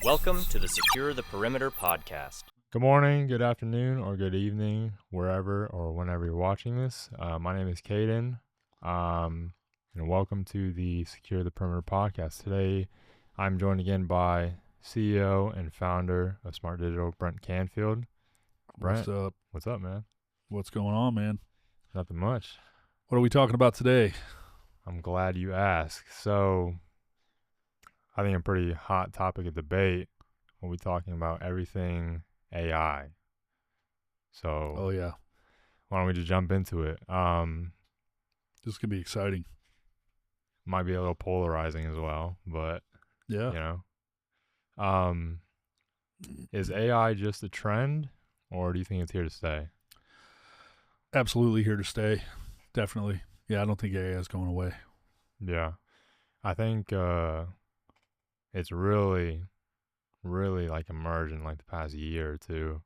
Welcome to the Secure the Perimeter podcast. Good morning, good afternoon, or good evening, wherever or whenever you're watching this. My name is Caden, and welcome to the Secure the Perimeter podcast. Today, I'm joined again by CEO and founder of Smart Digital, Brent Canfield. Brent, What's up? what's up, man? What's going on, man? Nothing much. What are we talking about today? I'm glad you asked. So, I think a pretty hot topic of debate. We'll be talking about everything AI. So, Oh, yeah. why don't we just jump into it? This could be exciting. Might be a little polarizing as well, but Yeah. Is AI just a trend, or do you think it's here to stay? Absolutely here to stay. Definitely. Yeah, I don't think AI is going away. Yeah, I think it's really like emerged in like the past year or two,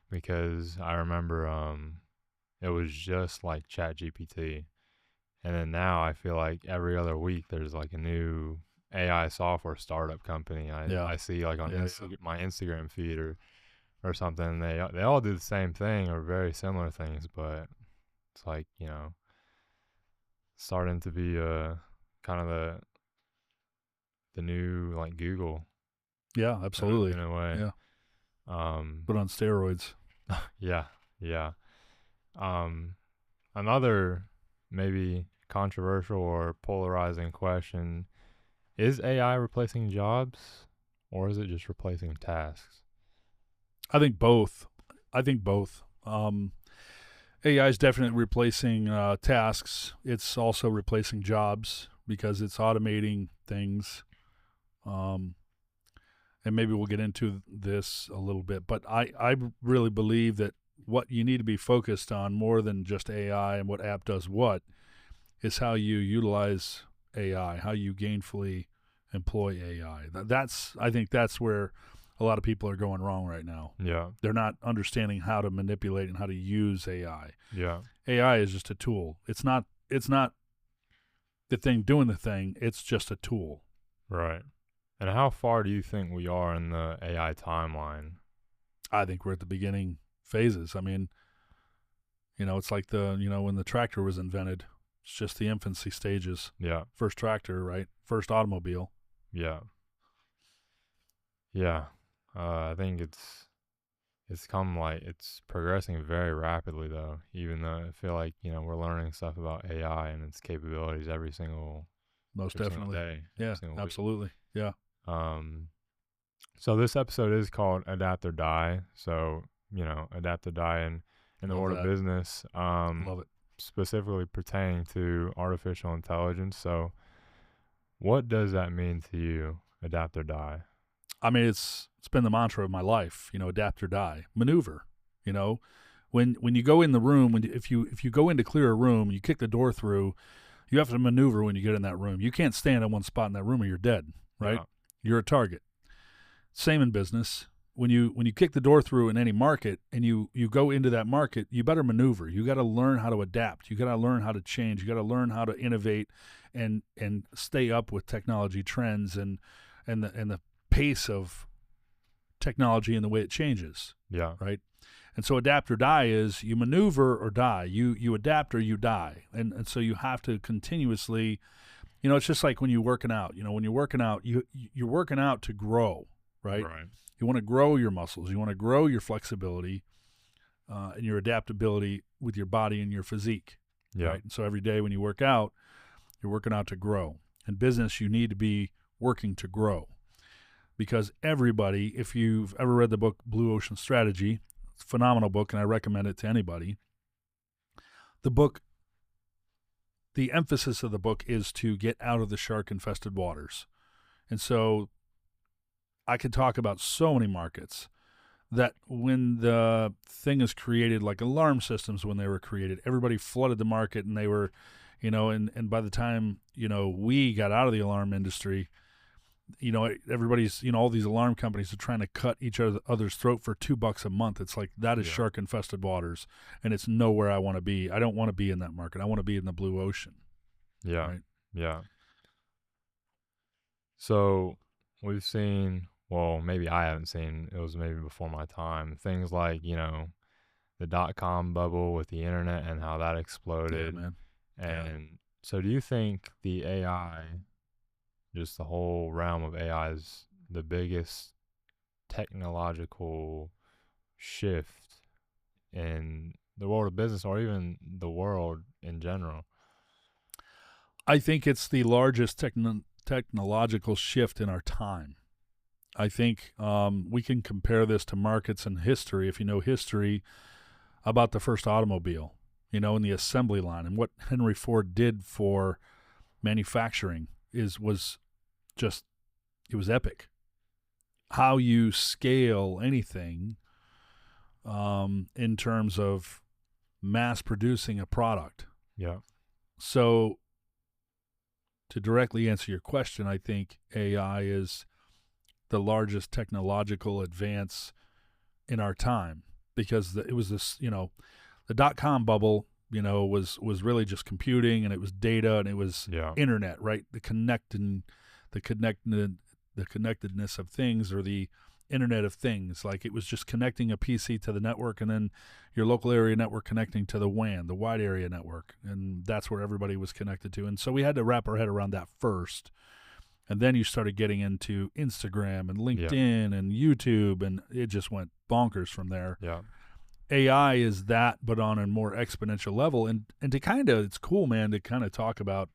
because I remember it was just like ChatGPT, and then now I feel like every other week there's like a new AI software startup company I see like on my Instagram feed or something. They all do the same thing or very similar things, but it's like, starting to be kind of the new like Google. Yeah, absolutely. In a way. Yeah. But on steroids. Yeah. Another maybe controversial or polarizing question: is AI replacing jobs, or is it just replacing tasks? I think both. AI is definitely replacing tasks. It's also replacing jobs because it's automating things. And maybe we'll get into this a little bit, but I really believe that what you need to be focused on more than just AI and what app does what is how you utilize AI, how you gainfully employ AI. I think that's where a lot of people are going wrong right now. Yeah. They're not understanding how to manipulate and how to use AI. Yeah. AI is just a tool. It's not the thing doing the thing. It's just a tool. Right. And how far do you think we are in the AI timeline? I think we're at the beginning phases. I mean, it's like when the tractor was invented. It's just the infancy stages. Yeah. First tractor, right? First automobile. Yeah. Yeah. I think it's progressing very rapidly though, even though I feel like, we're learning stuff about AI and its capabilities every single day. Yeah, absolutely. Yeah. So this episode is called Adapt or Die. So, adapt or die in the world of business. Love it. Specifically pertaining to artificial intelligence. So what does that mean to you, adapt or die? I mean, it's been the mantra of my life, adapt or die. Maneuver. When you go in the room, if you go in to clear a room, you kick the door through, you have to maneuver when you get in that room. You can't stand in one spot in that room or you're dead, right? Yeah. You're a target. Same in business. When you kick the door through in any market and you go into that market, you better maneuver. You got to learn how to adapt. You got to learn how to change. You got to learn how to innovate and stay up with technology trends and the pace of technology and the way it changes. Yeah. Right. And so adapt or die is you maneuver or die. You adapt or you die. And so you have to continuously, it's just like when you're working out. When you're working out, you're working out to grow, right? You want to grow your muscles. You want to grow your flexibility and your adaptability with your body and your physique. Yeah. Right? And so every day when you work out, you're working out to grow. In business, you need to be working to grow. Because everybody, if you've ever read the book Blue Ocean Strategy, it's a phenomenal book, and I recommend it to anybody. The emphasis of the book is to get out of the shark-infested waters. And so I could talk about so many markets that when the thing is created, like alarm systems when they were created, everybody flooded the market and they were, and by the time, we got out of the alarm industry, everybody's, all these alarm companies are trying to cut each other's throat for $2 a month. It's like, that is shark infested waters, and it's nowhere I want to be. I don't want to be in that market. I want to be in the blue ocean. Yeah. Right? Yeah. So we've seen, well, maybe I haven't seen, it was maybe before my time, things like, the dot-com bubble with the internet and how that Yeah, exploded. man. Yeah. And so do you think the AI, just the whole realm of AI, is the biggest technological shift in the world of business or even the world in general? I think it's the largest technological shift in our time. I think we can compare this to markets and history, if you know history, about the first automobile, in the assembly line. And what Henry Ford did for manufacturing was just, it was epic. How you scale anything in terms of mass producing a product. Yeah. So to directly answer your question, I think AI is the largest technological advance in our time, because it was this, the dot-com bubble, was really just computing, and it was data, and it was internet, right? The connectedness of things, or the Internet of Things. Like, it was just connecting a PC to the network, and then your local area network connecting to the WAN, the wide area network, and that's where everybody was connected to. And so we had to wrap our head around that first. And then you started getting into Instagram and LinkedIn and YouTube, and it just went bonkers from there. Yeah. AI is that, but on a more exponential level. And to kind of, it's cool, man, to kind of talk about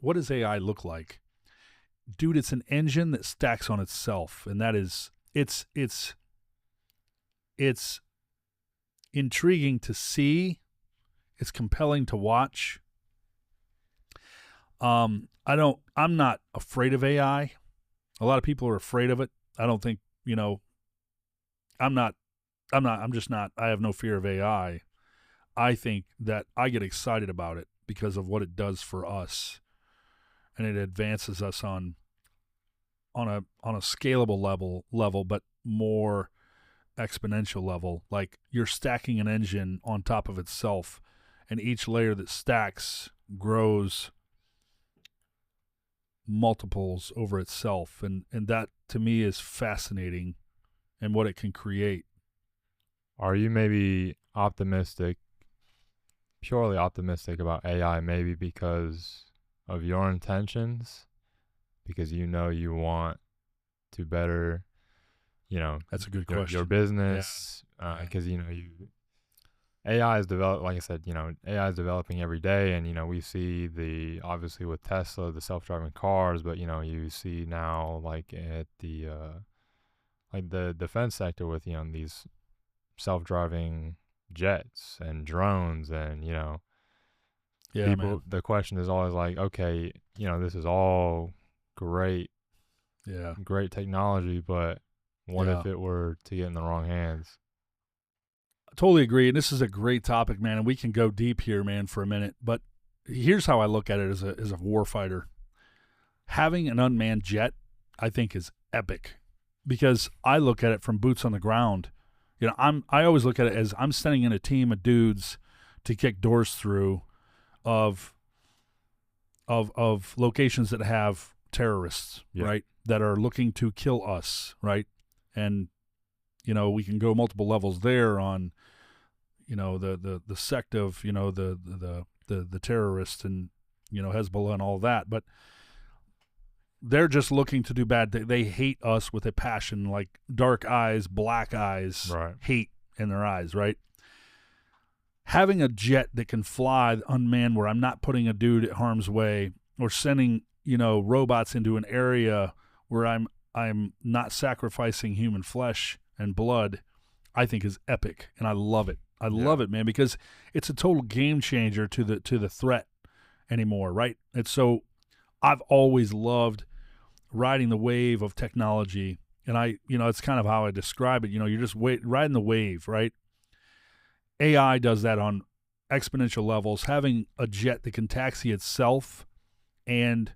what does AI look like? Dude, it's an engine that stacks on itself, and that is, it's intriguing to see. It's compelling to watch. I'm not afraid of AI. A lot of people are afraid of it. I don't think, I'm just not, I have no fear of AI. I think that I get excited about it because of what it does for us, and it advances us on a scalable level, but more exponential level. Like, you're stacking an engine on top of itself, and each layer that stacks grows multiples over itself, and that to me is fascinating, and what it can create. Are you maybe purely optimistic about AI, maybe because of your intentions, because you want to better, That's a good question. your business, because AI is like I said, AI is developing every day, and we see obviously with Tesla, the self-driving cars, but you see now, like at the defense sector with these self-driving jets and drones, and people, man. the question is always like, okay, this is all great technology, but what if it were to get in the wrong hands? Totally agree. And this is a great topic, man. And we can go deep here, man, for a minute. But here's how I look at it as a warfighter. Having an unmanned jet, I think, is epic, because I look at it from boots on the ground. I always look at it as I'm sending in a team of dudes to kick doors through of locations that have terrorists, right, that are looking to kill us, right? And we can go multiple levels there on, the sect of, the terrorists, and, Hezbollah and all that. But they're just looking to do bad. They hate us with a passion, like dark eyes, black eyes, right. Hate in their eyes, right? Having a jet that can fly unmanned, where I'm not putting a dude at harm's way, or sending, robots into an area where I'm not sacrificing human flesh and blood, I think is epic, and I love it. I love it, man, because it's a total game changer to the threat anymore, right? And so I've always loved riding the wave of technology, and it's kind of how I describe it. You're just riding the wave, right? AI does that on exponential levels. Having a jet that can taxi itself and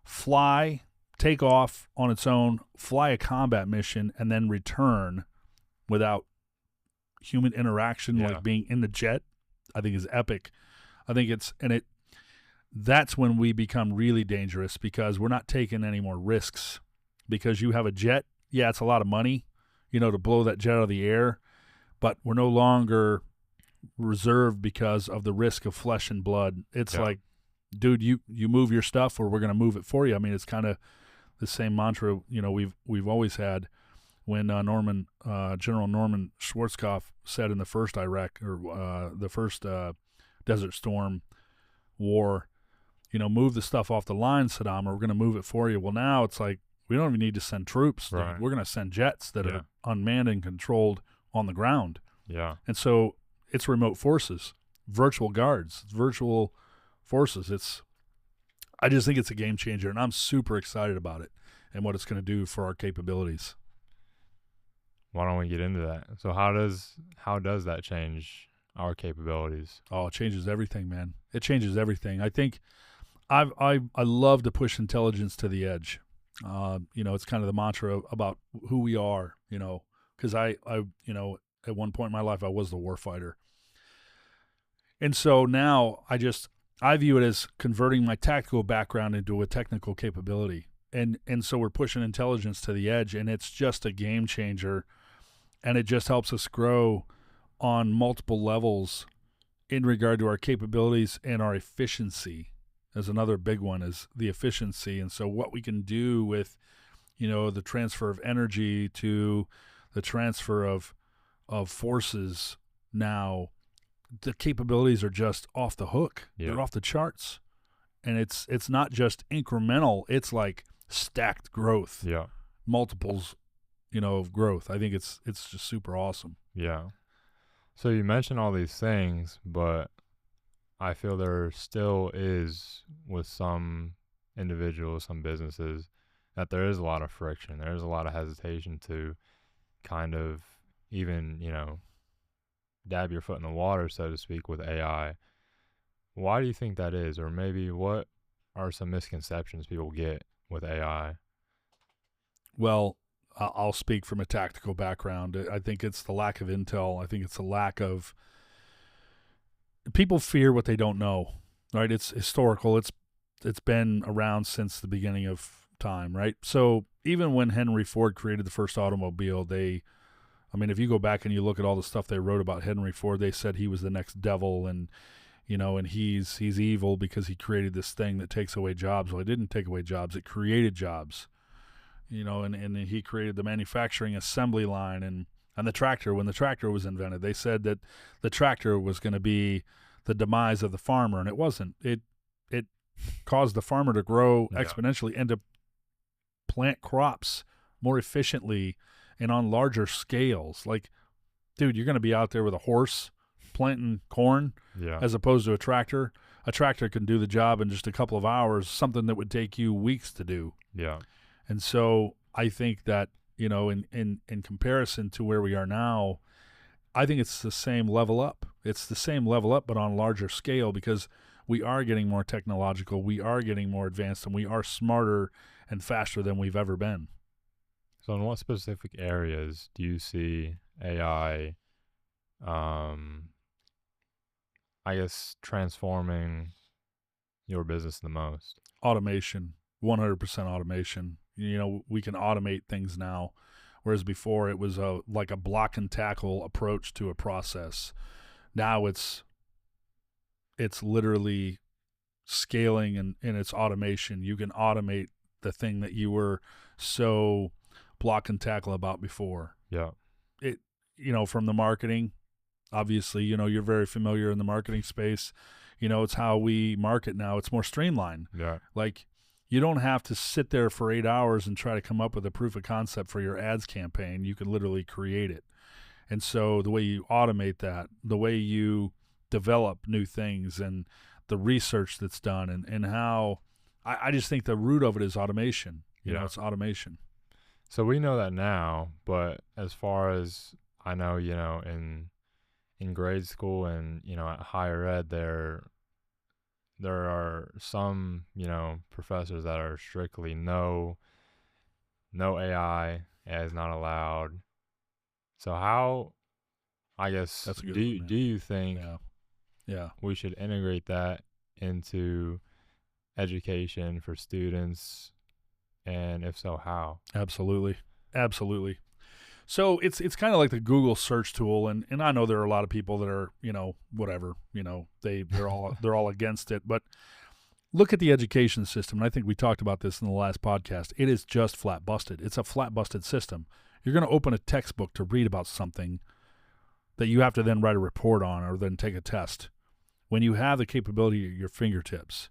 fly, take off on its own, fly a combat mission, and then return without human interaction, like being in the jet, I think is epic. I think that's when we become really dangerous, because we're not taking any more risks. because you have a jet. Yeah, it's a lot of money, to blow that jet out of the air, but we're no longer reserved because of the risk of flesh and blood. It's like, dude, you move your stuff or we're going to move it for you. I mean, it's kind of the same mantra, we've always had when General Norman Schwarzkopf said in the first Iraq or the first Desert Storm war, move the stuff off the line, Saddam, or we're going to move it for you. Well, now it's like, we don't even need to send troops. Right. We're going to send jets that are unmanned and controlled on the ground. Yeah. And so it's remote forces, virtual guards, virtual forces. I just think it's a game changer, and I'm super excited about it and what it's going to do for our capabilities. Why don't we get into that? So how does that change our capabilities? Oh, it changes everything, man. It changes everything. I think I love to push intelligence to the edge. It's kind of the mantra about who we are, because I at one point in my life, I was the warfighter. And so now I view it as converting my tactical background into a technical capability. And so we're pushing intelligence to the edge, and it's just a game changer. And it just helps us grow on multiple levels in regard to our capabilities and our efficiency. As another big one is the efficiency. And so what we can do with, the transfer of energy to the transfer of forces now, the capabilities are just off the hook. Yeah. They're off the charts. And it's not just incremental, it's like stacked growth. Yeah. Multiples, of growth. I think it's just super awesome. Yeah. So you mentioned all these things, but I feel there still is, with some individuals, some businesses, that there is a lot of friction. There is a lot of hesitation to kind of even, dab your foot in the water, so to speak, with AI. Why do you think that is? Or maybe what are some misconceptions people get with AI? Well, I'll speak from a tactical background. I think it's the lack of intel. I think it's the lack of... People fear what they don't know, right? It's historical. It's been around since the beginning of time, right? So even when Henry Ford created the first automobile, if you go back and you look at all the stuff they wrote about Henry Ford, they said he was the next devil, and and he's evil because he created this thing that takes away jobs. Well, it didn't take away jobs; it created jobs. And he created the manufacturing assembly line and the tractor. When the tractor was invented, they said that the tractor was going to be the demise of the farmer, and it wasn't. It caused the farmer to grow exponentially and to plant crops more efficiently and on larger scales. Like, dude, you're going to be out there with a horse planting corn as opposed to a tractor. A tractor can do the job in just a couple of hours, something that would take you weeks to do. Yeah. And so I think that, in comparison to where we are now, I think it's the same level up. It's the same level up, but on a larger scale, because we are getting more technological, we are getting more advanced, and we are smarter and faster than we've ever been. So in what specific areas do you see AI, transforming your business the most? Automation, 100% automation. We can automate things now, whereas before it was like a block and tackle approach to a process. Now it's literally scaling and it's automation. You can automate the thing that you were so block and tackle about before. Yeah. It, from the marketing, obviously, you're very familiar in the marketing space. It's how we market now. It's more streamlined. Yeah. Like, you don't have to sit there for 8 hours and try to come up with a proof of concept for your ads campaign. You can literally create it. And so the way you automate that, the way you develop new things and the research that's done and how I just think the root of it is automation. It's automation. So we know that now, but as far as I know, in grade school and, at higher ed, there are some, professors that are strictly no AI is not allowed. So how, I guess, That's a good do one, you think we should integrate that into education for students And if so, how? Absolutely. Absolutely. So it's kind of like the Google search tool, and I know there are a lot of people that are, whatever, they're all against it, but look at the education system, and I think we talked about this in the last podcast. It is just flat busted. It's a flat busted system. You're going to open a textbook to read about something that you have to then write a report on or then take a test. When you have the capability at your fingertips,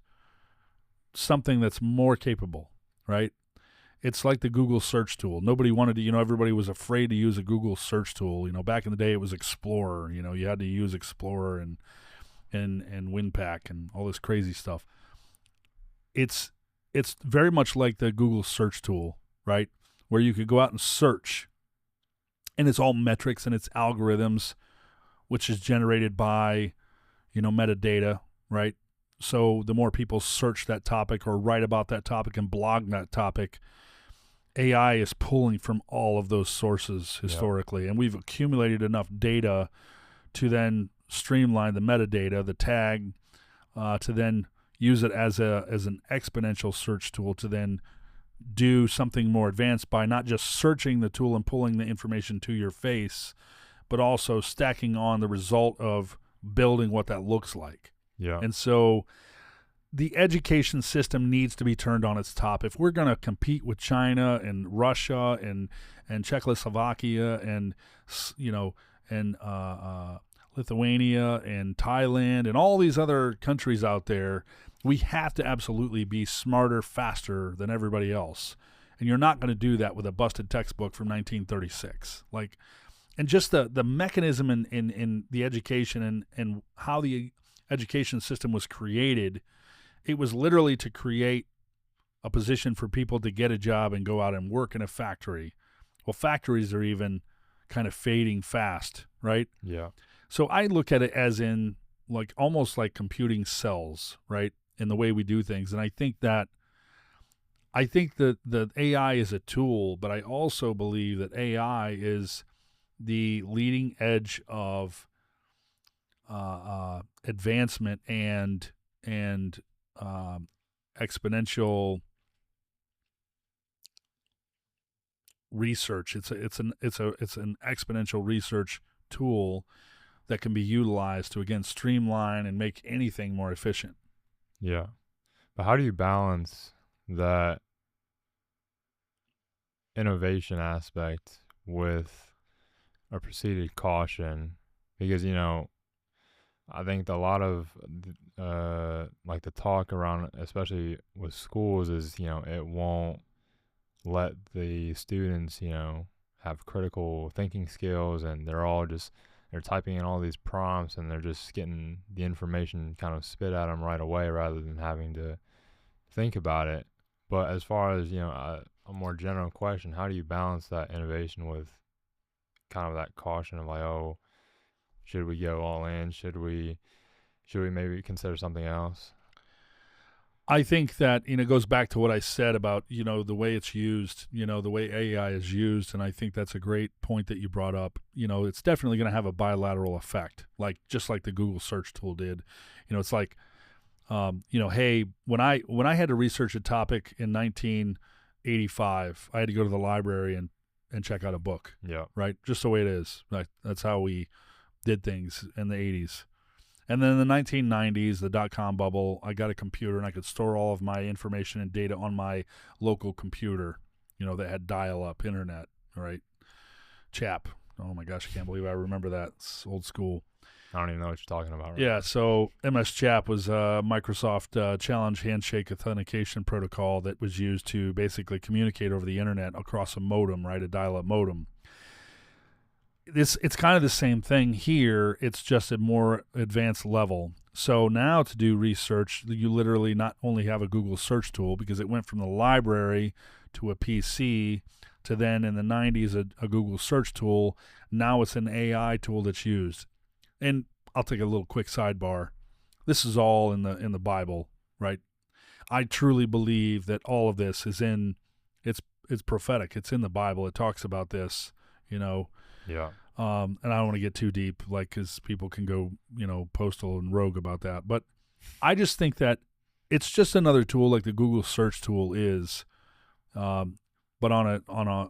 something that's more capable, right? It's like the Google search tool. Nobody wanted to, everybody was afraid to use a Google search tool. Back in the day it was Explorer. You had to use Explorer and WinPack and all this crazy stuff. It's very much like the Google search tool, right? Where you could go out and search, and it's all metrics and it's algorithms, which is generated by, metadata, right? So the more people search that topic or write about that topic and blog that topic, AI is pulling from all of those sources historically, and we've accumulated enough data to then streamline the metadata, the tag, to then use it as an exponential search tool to then do something more advanced by not just searching the tool and pulling the information to your face, but also stacking on the result of building what that looks like. Yeah. And so the education system needs to be turned on its top. If we're going to compete with China and Russia and Czechoslovakia and Lithuania and Thailand and all these other countries out there, we have to absolutely be smarter, faster than everybody else. And you're not going to do that with a busted textbook from 1936. And just the mechanism in the education and how the education system was created. It was literally to create a position for people to get a job and go out and work in a factory. Well, factories are even kind of fading fast, right? Yeah. So I look at it as in almost like computing cells, right? In the way we do things. And I think that the AI is a tool, but I also believe that AI is the leading edge of advancement and exponential research. It's an exponential research tool that can be utilized to again streamline and make anything more efficient. Yeah. But how do you balance that innovation aspect with a preceded caution? Because, I think a lot of the talk around, especially with schools, is it won't let the students have critical thinking skills, and they're typing in all these prompts and they're just getting the information kind of spit at them right away rather than having to think about it. But as far as a more general question, how do you balance that innovation with kind of that caution of should we go all in? Should we maybe consider something else? I think that, it goes back to what I said about, the way it's used, the way AI is used. And I think that's a great point that you brought up. It's definitely going to have a bilateral effect, just like the Google search tool did. It's like, hey, when I had to research a topic in 1985, I had to go to the library and check out a book. Yeah. Right. Just the way it is. Right. That's how we did things in the 80s. And then in the 1990s, the dot-com bubble, I got a computer and I could store all of my information and data on my local computer, that had dial-up internet, right? CHAP. Oh my gosh, I can't believe I remember that. It's old school. I don't even know what you're talking about. Right? Yeah, so MS CHAP was a Microsoft Challenge Handshake Authentication protocol that was used to basically communicate over the internet across a modem, right? A dial-up modem. It's kind of the same thing here. It's just a more advanced level. So now to do research, you literally not only have a Google search tool because it went from the library to a PC to then in the 90s a Google search tool. Now it's an AI tool that's used. And I'll take a little quick sidebar. This is all in the Bible, right? I truly believe that all of this is it's prophetic. It's in the Bible. It talks about this, Yeah. And I don't want to get too deep, because people can go, postal and rogue about that. But I just think that it's just another tool like the Google search tool is, but on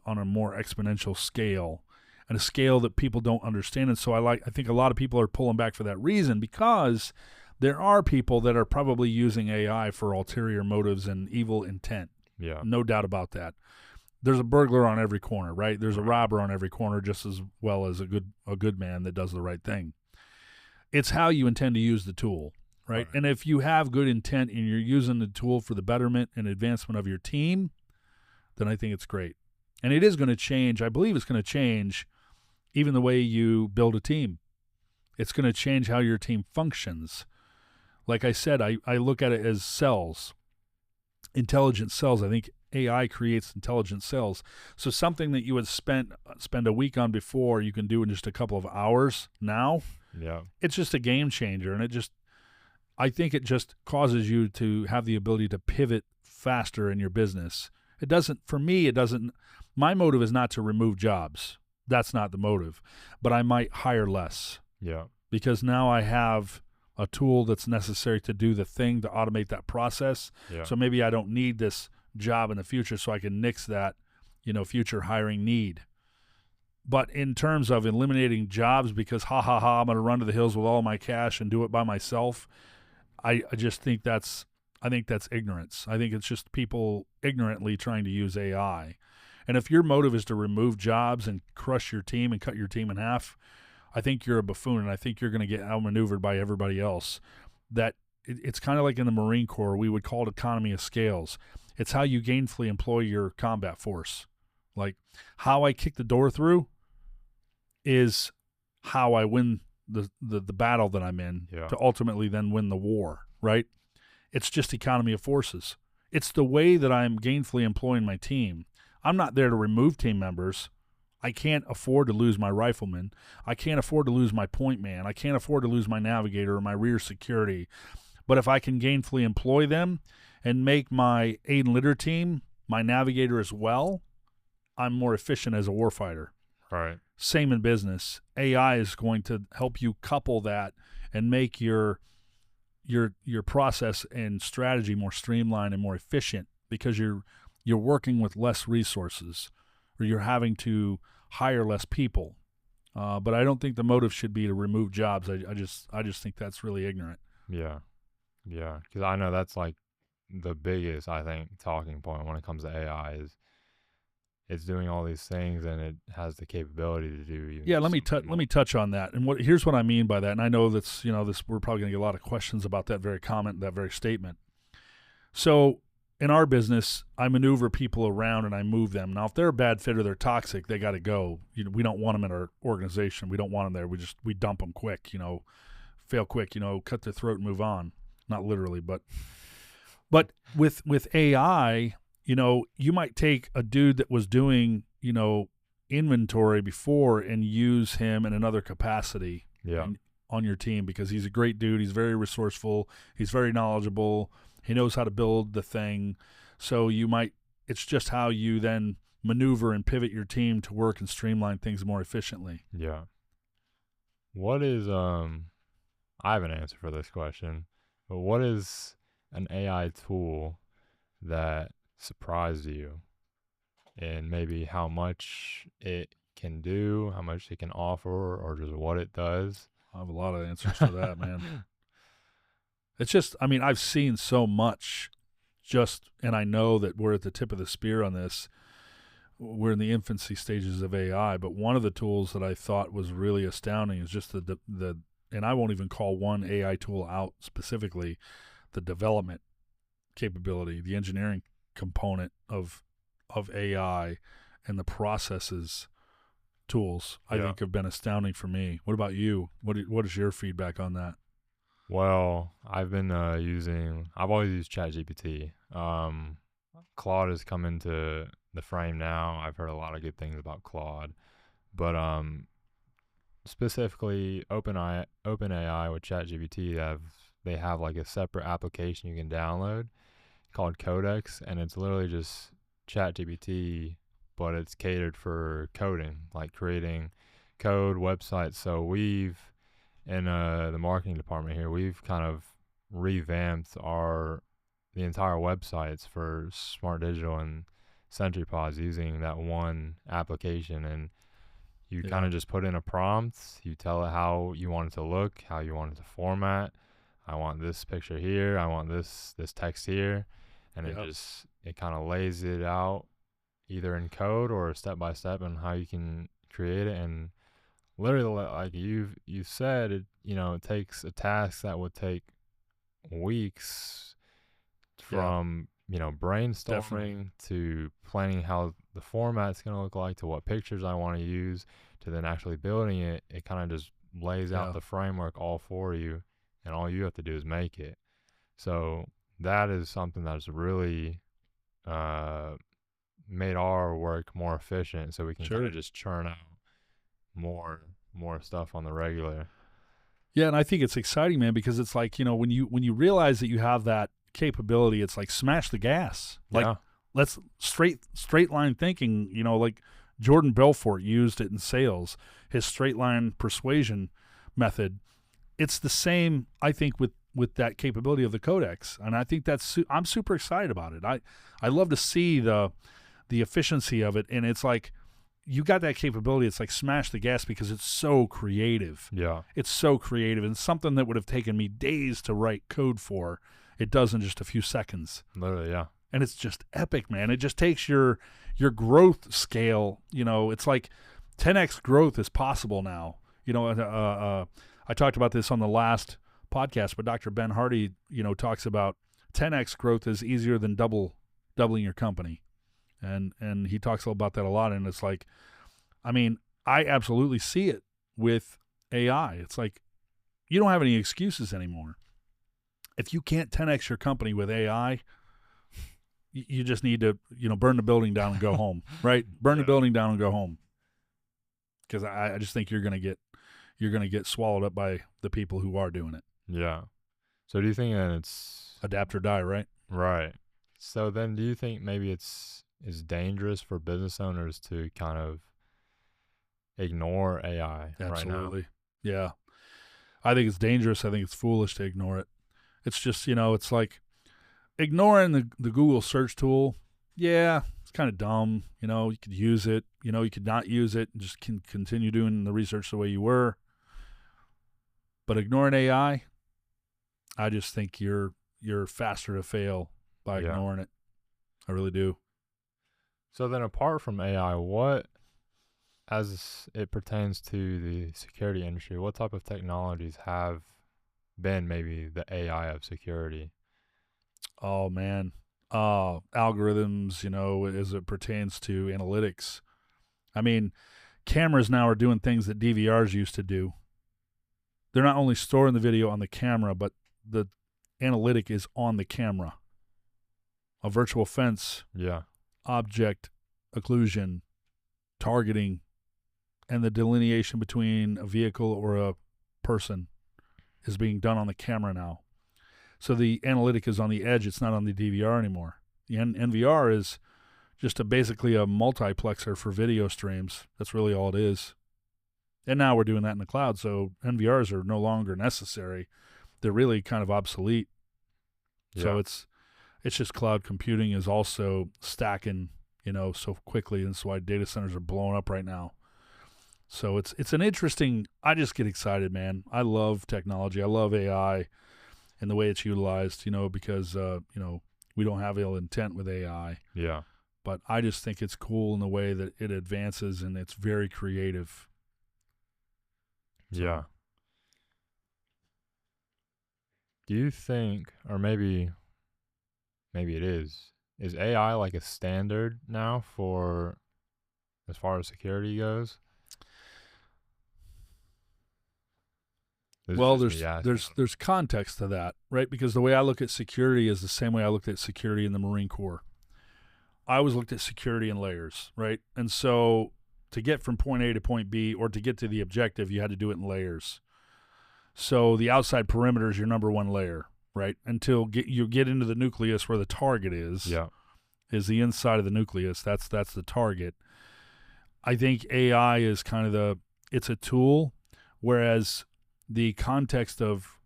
a more exponential scale, and a scale that people don't understand. And so I think a lot of people are pulling back for that reason, because there are people that are probably using AI for ulterior motives and evil intent. Yeah. No doubt about that. There's a burglar on every corner, right? There's a robber on every corner, just as well as a good man that does the right thing. It's how you intend to use the tool, right? And if you have good intent and you're using the tool for the betterment and advancement of your team, then I think it's great. And it is going to change. I believe it's going to change even the way you build a team. It's going to change how your team functions. Like I said, I look at it as cells, intelligent cells. I think AI creates intelligent cells. So something that you would spend a week on before, you can do in just a couple of hours now. Yeah. It's just a game changer. And I think it just causes you to have the ability to pivot faster in your business. My motive is not to remove jobs. That's not the motive. But I might hire less. Yeah. Because now I have a tool that's necessary to do the thing, to automate that process. Yeah. So maybe I don't need this job in the future, so I can nix that, future hiring need. But in terms of eliminating jobs because I'm going to run to the hills with all my cash and do it by myself, I just think that's ignorance. I think it's just people ignorantly trying to use AI. And if your motive is to remove jobs and crush your team and cut your team in half, I think you're a buffoon, and I think you're going to get outmaneuvered by everybody else. It's kind of like in the Marine Corps, we would call it economy of scales. It's how you gainfully employ your combat force. Like, how I kick the door through is how I win the battle that I'm in to ultimately then win the war, right? It's just economy of forces. It's the way that I'm gainfully employing my team. I'm not there to remove team members. I can't afford to lose my rifleman. I can't afford to lose my point man. I can't afford to lose my navigator or my rear security. But if I can gainfully employ them and make my aid and litter team my navigator as well, I'm more efficient as a warfighter. Right. Same in business. AI is going to help you couple that and make your process and strategy more streamlined and more efficient, because you're working with less resources, or you're having to hire less people. But I don't think the motive should be to remove jobs. I just think that's really ignorant. Yeah. Yeah. Because I know that's like the biggest, I think, talking point when it comes to AI is it's doing all these things and it has the capability to do even. Yeah, let me touch on that. And here's what I mean by that. And I know that's, we're probably going to get a lot of questions about that very comment, that very statement. So in our business, I maneuver people around and I move them. Now, if they're a bad fit or they're toxic, they got to go. We don't want them in our organization. We don't want them there. We dump them quick, fail quick, cut their throat and move on. Not literally, but with AI, you might take a dude that was doing, inventory before and use him in another capacity on your team, because he's a great dude. He's very resourceful. He's very knowledgeable. He knows how to build the thing. So it's just how you then maneuver and pivot your team to work and streamline things more efficiently. Yeah. What is, I have an answer for this question, but what is an AI tool that surprised you, and maybe how much it can do, how much it can offer, or just what it does? I have a lot of answers to that, man. It's just, I've seen so much and I know that we're at the tip of the spear on this. We're in the infancy stages of AI, but one of the tools that I thought was really astounding is just and I won't even call one AI tool out specifically, the development capability, the engineering component of AI and the processes tools, I think have been astounding for me. What about you? What is your feedback on that? Well, I've always used ChatGPT. Claude has come into the frame now. I've heard a lot of good things about Claude, but specifically OpenAI with ChatGPT, they have like a separate application you can download called Codex, and it's literally just ChatGPT, but it's catered for coding, like creating code websites. So in the marketing department here, we've kind of revamped the entire websites for Smart Digital and sentry pods using that one application, and you Yeah. kind of just put in a prompt. You tell it how you want it to look, how you want it to format. I want this picture here. I want this text here, and Yep. it kind of lays it out either in code or step by step on how you can create it. And literally, like you said, it takes a task that would take weeks from brainstorming Definitely. to planning how the format's going to look like, to what pictures I want to use, to then actually building it. It kind of just lays out the framework all for you, and all you have to do is make it. So that is something that's really made our work more efficient, so we can kind of just churn out more stuff on the regular. Yeah, and I think it's exciting, man, because it's like, when you realize that you have that capability, it's like smash the gas. Like, let's straight line thinking, like Jordan Belfort used it in sales, his straight line persuasion method. It's the same, I think, with that capability of the Codex, and I think I'm super excited about it. I love to see the efficiency of it, and it's like, you got that capability. It's like smash the gas because it's so creative. Yeah. It's so creative, and something that would have taken me days to write code for, it does in just a few seconds. Literally, yeah. And it's just epic, man. It just takes your growth scale. It's like 10x growth is possible now. I talked about this on the last podcast, but Dr. Ben Hardy, talks about 10x growth is easier than doubling your company. And he talks about that a lot. And it's like, I mean, I absolutely see it with AI. It's like, you don't have any excuses anymore. If you can't 10x your company with AI, you just need to, burn the building down and go home, right? Burn the building down and go home. Because I just think you're gonna get swallowed up by the people who are doing it. Yeah. So do you think that it's adapt or die, right? Right. So then, do you think maybe it's dangerous for business owners to kind of ignore AI right now? Absolutely. Yeah. I think it's dangerous. I think it's foolish to ignore it. It's just, it's like ignoring the Google search tool. Yeah, it's kind of dumb. You could use it. You could not use it and just continue doing the research the way you were. But ignoring AI, I just think you're faster to fail by ignoring it. I really do. So then, apart from AI, what, as it pertains to the security industry, what type of technologies have been maybe the AI of security? Oh, man. Algorithms, as it pertains to analytics. I mean, cameras now are doing things that DVRs used to do. They're not only storing the video on the camera, but the analytic is on the camera. A virtual fence. Yeah. Object occlusion, targeting, and the delineation between a vehicle or a person is being done on the camera now. So the analytic is on the edge. It's not on the DVR anymore. The NVR is just basically a multiplexer for video streams. That's really all it is. And now we're doing that in the cloud, so NVRs are no longer necessary. They're really kind of obsolete. Yeah. So it's just cloud computing is also stacking, so quickly, and that's why data centers are blowing up right now. So it's an interesting. I just get excited, man. I love technology. I love AI and the way it's utilized. Because we don't have ill intent with AI. Yeah. But I just think it's cool in the way that it advances, and it's very creative. Yeah. Do you think, or maybe it is AI like a standard now for as far as security goes? Well, there's context to that, right? Because the way I look at security is the same way I looked at security in the Marine Corps. I always looked at security in layers, right? And so to get from point A to point B, or to get to the objective, you had to do it in layers. So the outside perimeter is your number one layer, right? Until you get into the nucleus where the target is. Yeah. Is the inside of the nucleus. That's the target. I think AI is kind of it's a tool, whereas the context of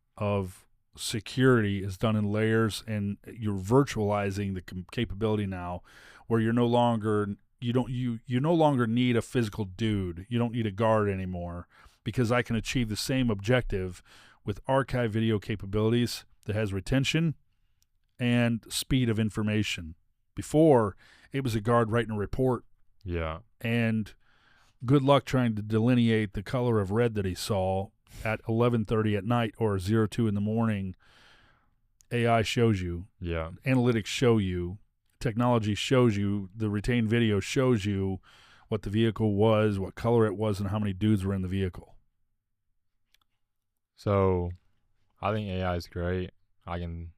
security is done in layers, and you're virtualizing the capability now where you no longer need a physical dude. You don't need a guard anymore, because I can achieve the same objective with archive video capabilities that has retention and speed of information. Before, it was a guard writing a report, Yeah. and good luck trying to delineate the color of red that he saw at 11:30 at night or 02 in the morning. AI shows you. Yeah. Analytics show you. Technology shows you. The retained video shows you what the vehicle was, what color it was, and how many dudes were in the vehicle. So I think AI is great. I can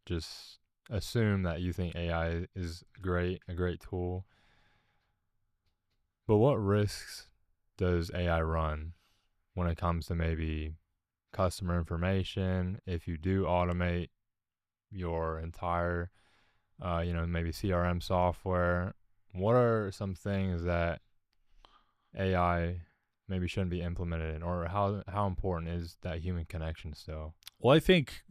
just assume that you think AI is great, a great tool. But what risks does AI run when it comes to maybe customer information? If you do automate your entire, maybe CRM software, what are some things that AI maybe shouldn't be implemented in, or how important is that human connection still? Well, I think,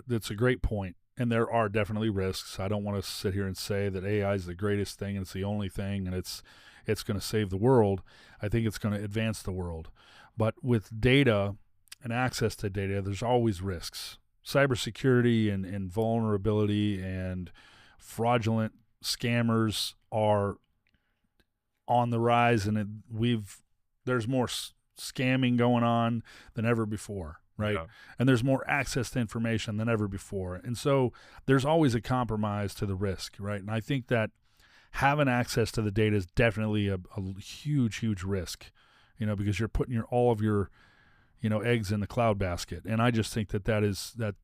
that's a great point, and there are definitely risks. I don't want to sit here and say that AI is the greatest thing and it's the only thing and it's going to save the world. I think it's going to advance the world. But with data and access to data, there's always risks. Cybersecurity and vulnerability and fraudulent scammers are on the rise, and there's more scamming going on than ever before, right? Yeah. And there's more access to information than ever before. And so there's always a compromise to the risk, right? And I think that having access to the data is definitely a huge, huge risk, because you're putting all of your eggs in the cloud basket. And I just think that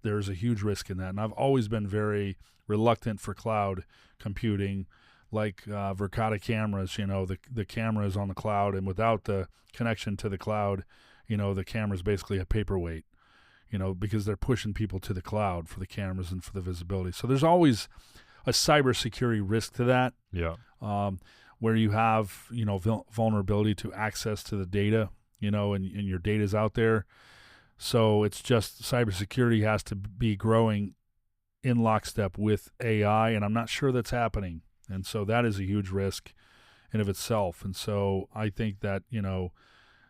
there's a huge risk in that. And I've always been very reluctant for cloud computing, like Verkada cameras. The camera is on the cloud, and without the connection to the cloud, the camera is basically a paperweight, because they're pushing people to the cloud for the cameras and for the visibility. So there's always a cybersecurity risk to that. Yeah. Where you have, vulnerability to access to the data, and your data's out there. So it's just cybersecurity has to be growing in lockstep with AI, and I'm not sure that's happening. And so that is a huge risk in of itself. And so I think that,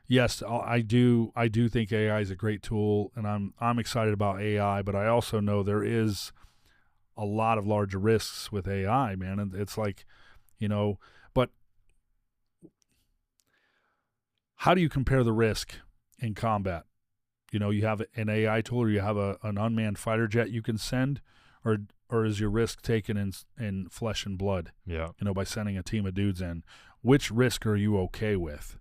yes, I do think AI is a great tool, and I'm excited about AI, but I also know there is a lot of larger risks with AI, man. And it's like, but how do you compare the risk in combat? You have an AI tool, or you have an unmanned fighter jet you can send, or is your risk taken in flesh and blood? Yeah. By sending a team of dudes in. Which risk are you okay with?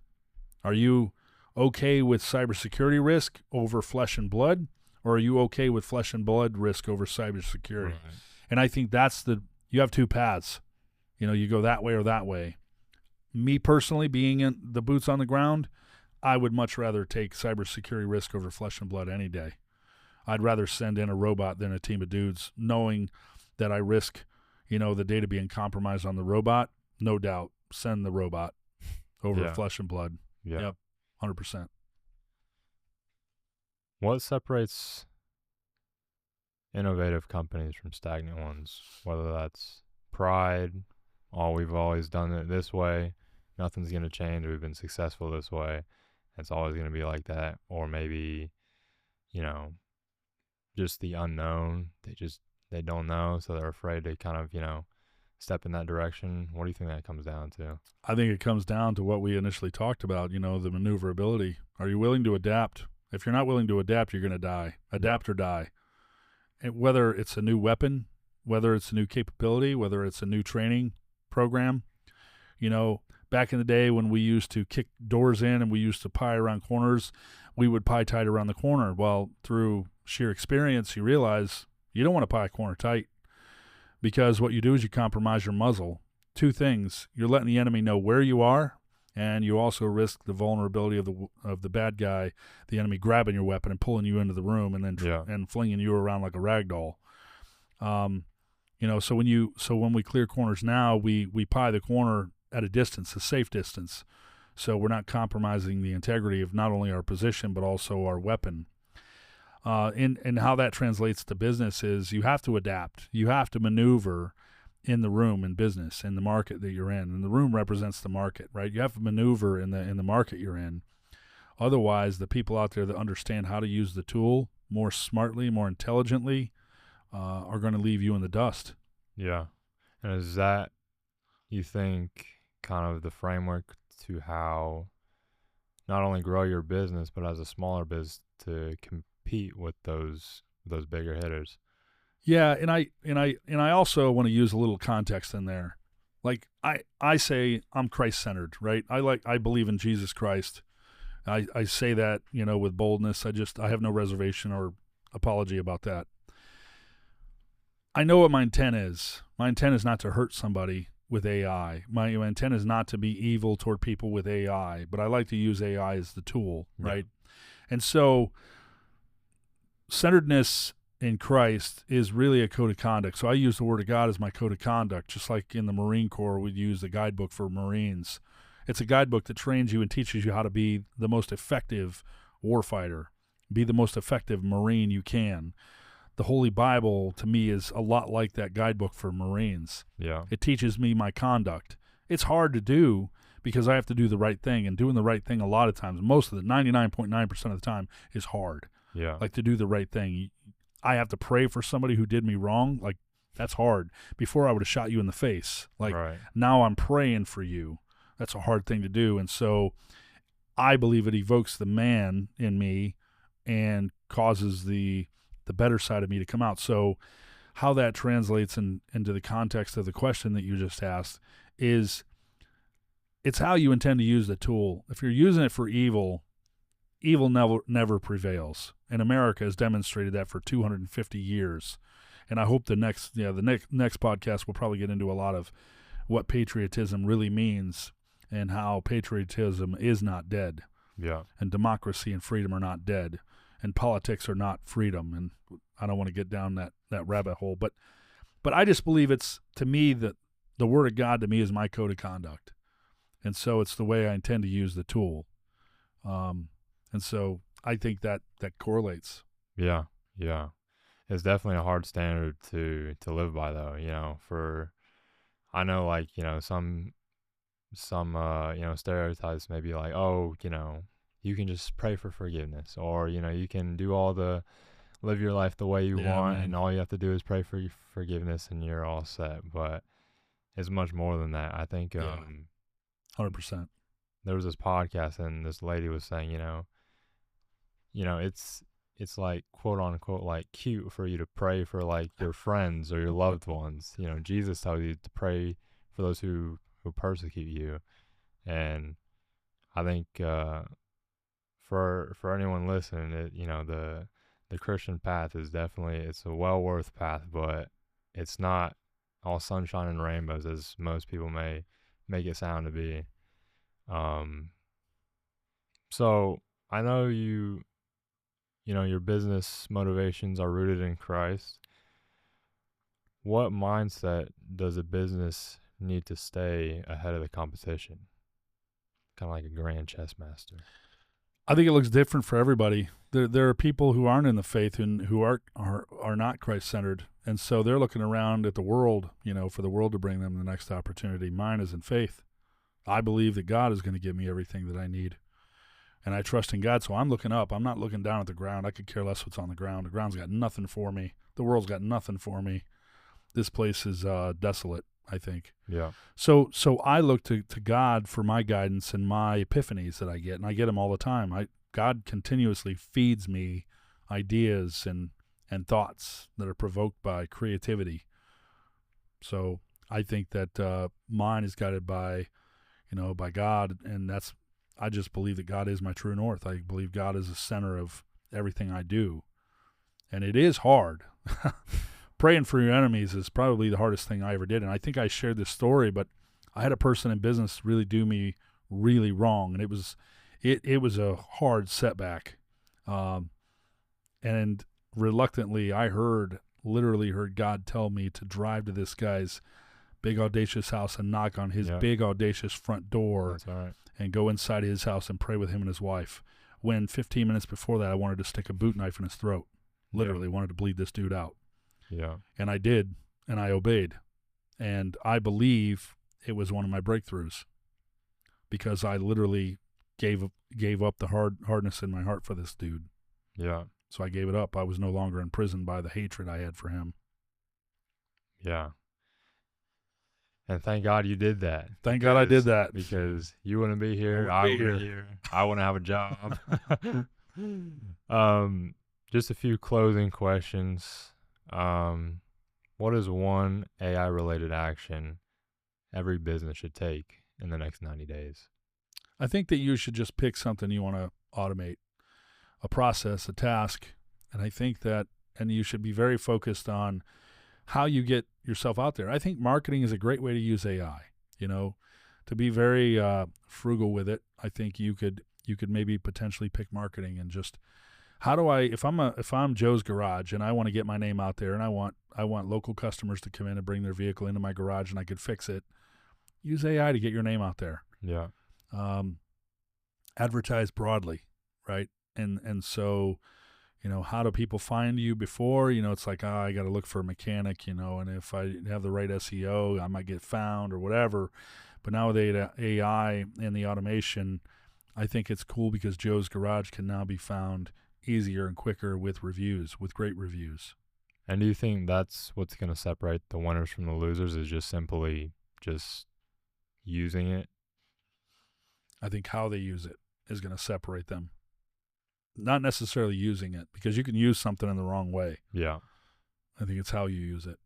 Are you okay with cybersecurity risk over flesh and blood, or are you okay with flesh and blood risk over cybersecurity? Right. And I think you have two paths. You go that way or that way. Me personally, being in the boots on the ground, I would much rather take cybersecurity risk over flesh and blood any day. I'd rather send in a robot than a team of dudes, knowing that I risk, the data being compromised on the robot. No doubt, send the robot over flesh and blood. Yeah. Yep, 100%. What separates innovative companies from stagnant ones? Whether that's pride, we've always done it this way, nothing's going to change, we've been successful this way, it's always going to be like that, or maybe, just the unknown. They don't know, so they're afraid to kind of, step in that direction. What do you think that comes down to? I think it comes down to what we initially talked about, the maneuverability. Are you willing to adapt? If you're not willing to adapt, you're going to die. Adapt or die. And whether it's a new weapon, whether it's a new capability, whether it's a new training program. Back in the day when we used to kick doors in and we used to pie around corners, we would pie tight around the corner. Well, through sheer experience, you realize you don't want to pie a corner tight, because what you do is you compromise your muzzle. Two things: you're letting the enemy know where you are, and you also risk the vulnerability of the bad guy, the enemy, grabbing your weapon and pulling you into the room and then and flinging you around like a rag doll. So when we clear corners now, we pie the corner at a distance, a safe distance. So we're not compromising the integrity of not only our position, but also our weapon. And how that translates to business is you have to adapt. You have to maneuver in the room in business, in the market that you're in. And the room represents the market, right? You have to maneuver in the market you're in. Otherwise, the people out there that understand how to use the tool more smartly, more intelligently, are going to leave you in the dust. Yeah. And is that, you think, kind of the framework to how not only grow your business, but as a smaller business to compete with those bigger hitters? Yeah, and I also want to use a little context in there. Like I say I'm Christ-centered, right? I believe in Jesus Christ. I say that, with boldness. I have no reservation or apology about that. I know what my intent is. My intent is not to hurt somebody with AI. My intent is not to be evil toward people with AI, but I like to use AI as the tool, right? And so centeredness in Christ is really a code of conduct. So I use the Word of God as my code of conduct, just like in the Marine Corps we'd use the guidebook for Marines. It's a guidebook that trains you and teaches you how to be the most effective warfighter, be the most effective Marine you can. The Holy Bible, to me, is a lot like that guidebook for Marines. Yeah. It teaches me my conduct. It's hard to do because I have to do the right thing, and doing the right thing a lot of times, most of the 99.9% of the time, is hard. Yeah. Like, to do the right thing. I have to pray for somebody who did me wrong. Like, that's hard. Before, I would have shot you in the face. Like, right. Now I'm praying for you. That's a hard thing to do. And so I believe it evokes the man in me and causes the better side of me to come out. So how that translates into the context of the question that you just asked is, it's how you intend to use the tool. If you're using it for evil, evil never prevails. And America has demonstrated that for 250 years. And I hope the next podcast we'll probably get into a lot of what patriotism really means and how patriotism is not dead. Yeah. And democracy and freedom are not dead. And politics are not freedom. And I don't want to get down that rabbit hole. But I just believe it's, to me, that the Word of God to me is my code of conduct. And so it's the way I intend to use the tool. And so I think that correlates. Yeah. Yeah. It's definitely a hard standard to live by, though, I know, like, some stereotypes may be like, oh, you can just pray for forgiveness, or, you can do live your life the way you want, man. and all you have to do is pray for forgiveness and you're all set. But it's much more than that. I think, 100%. There was this podcast and this lady was saying, it's like, quote unquote, like cute for you to pray for like your friends or your loved ones. Jesus tells you to pray for those who persecute you. And I think, for anyone listening, the Christian path is definitely, it's a well worth path, but it's not all sunshine and rainbows as most people may make it sound to be. So I know your business motivations are rooted in Christ. What mindset does a business need to stay ahead of the competition? Kind of like a grand chess master. I think it looks different for everybody. There are people who aren't in the faith and who are not Christ-centered, and so they're looking around at the world, for the world to bring them the next opportunity. Mine is in faith. I believe that God is going to give me everything that I need, and I trust in God. So I'm looking up. I'm not looking down at the ground. I could care less what's on the ground. The ground's got nothing for me. The world's got nothing for me. This place is desolate, I think. Yeah. So I look to God for my guidance and my epiphanies that I get, and I get them all the time. God continuously feeds me ideas and thoughts that are provoked by creativity. So I think that mine is guided by God, and I just believe that God is my true north. I believe God is the center of everything I do, and it is hard. Praying for your enemies is probably the hardest thing I ever did. And I think I shared this story, but I had a person in business really do me really wrong. And it was a hard setback. And reluctantly, I literally heard God tell me to drive to this guy's big audacious house and knock on his big audacious front door. That's all right. And go inside his house and pray with him and his wife. When 15 minutes before that, I wanted to stick a boot knife in his throat. Literally wanted to bleed this dude out. Yeah. And I did, and I obeyed. And I believe it was one of my breakthroughs because I literally gave up the hardness in my heart for this dude. Yeah. So I gave it up. I was no longer imprisoned by the hatred I had for him. Yeah. And thank God you did that. Thank God I did that. Because you wouldn't be here. I I wouldn't be wouldn't be here. I wouldn't have a job. Just a few closing questions. What is one AI-related action every business should take in the next 90 days? I think that you should just pick something you want to automate, a process, a task. And I think that, and you should be very focused on how you get yourself out there. I think marketing is a great way to use AI, to be very frugal with it. I think you could maybe potentially pick marketing and just, how do I, if I'm Joe's Garage and I want to get my name out there and I want local customers to come in and bring their vehicle into my garage and I could fix it, use AI to get your name out there. Yeah. Advertise broadly, right? And so, how do people find you before? It's like, I got to look for a mechanic, and if I have the right SEO, I might get found or whatever. But now with AI and the automation, I think it's cool because Joe's Garage can now be found easier and quicker with reviews, with great reviews. And do you think that's what's going to separate the winners from the losers, is just simply just using it? I think how they use it is going to separate them. Not necessarily using it, because you can use something in the wrong way. Yeah. I think it's how you use it.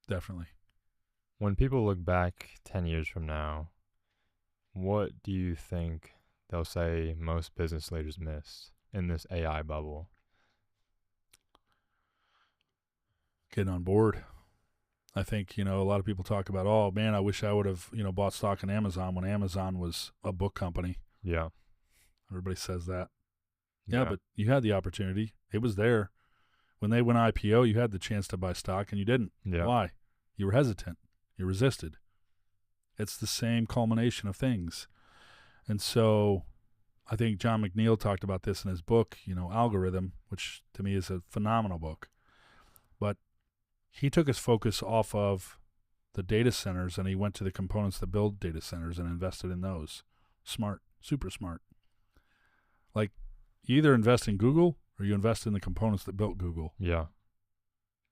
Definitely. When people look back 10 years from now, what do you think they'll say most business leaders missed in this AI bubble? Getting on board. I think, a lot of people talk about, oh, man, I wish I would have, bought stock in Amazon when Amazon was a book company. Yeah. Everybody says that. Yeah, but you had the opportunity. It was there. When they went IPO, you had the chance to buy stock and you didn't. Yeah. Why? You were hesitant. You resisted. It's the same culmination of things. And so I think John McNeil talked about this in his book, Algorithm, which to me is a phenomenal book. But he took his focus off of the data centers and he went to the components that build data centers and invested in those. Smart, super smart. Like, you either invest in Google or you invest in the components that built Google. Yeah.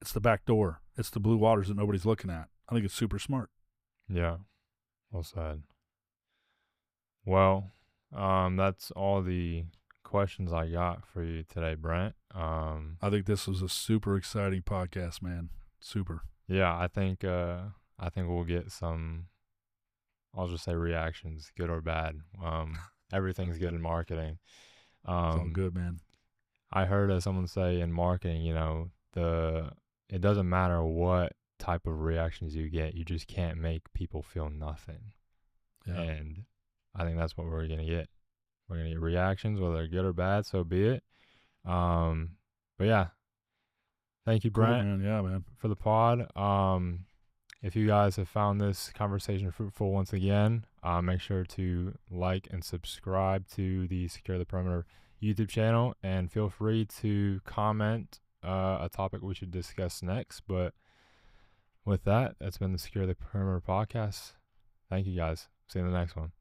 It's the back door. It's the blue waters that nobody's looking at. I think it's super smart. Yeah. Well said. Well, that's all the questions I got for you today, Brent. I think this was a super exciting podcast, man. Super. Yeah, I think we'll get some, I'll just say, reactions, good or bad. Everything's good in marketing. It's all good, man. I heard someone say in marketing, it doesn't matter what type of reactions you get, you just can't make people feel nothing. Yeah. And I think that's what we're gonna get. We're gonna get reactions, whether they're good or bad, so be it. But yeah, thank you, Brent. Cool, man. Yeah, man. For the pod. If you guys have found this conversation fruitful once again, make sure to like and subscribe to the Secure the Perimeter YouTube channel, and feel free to comment a topic we should discuss next. But with that, that's been the Secure the Perimeter podcast. Thank you guys. See you in the next one.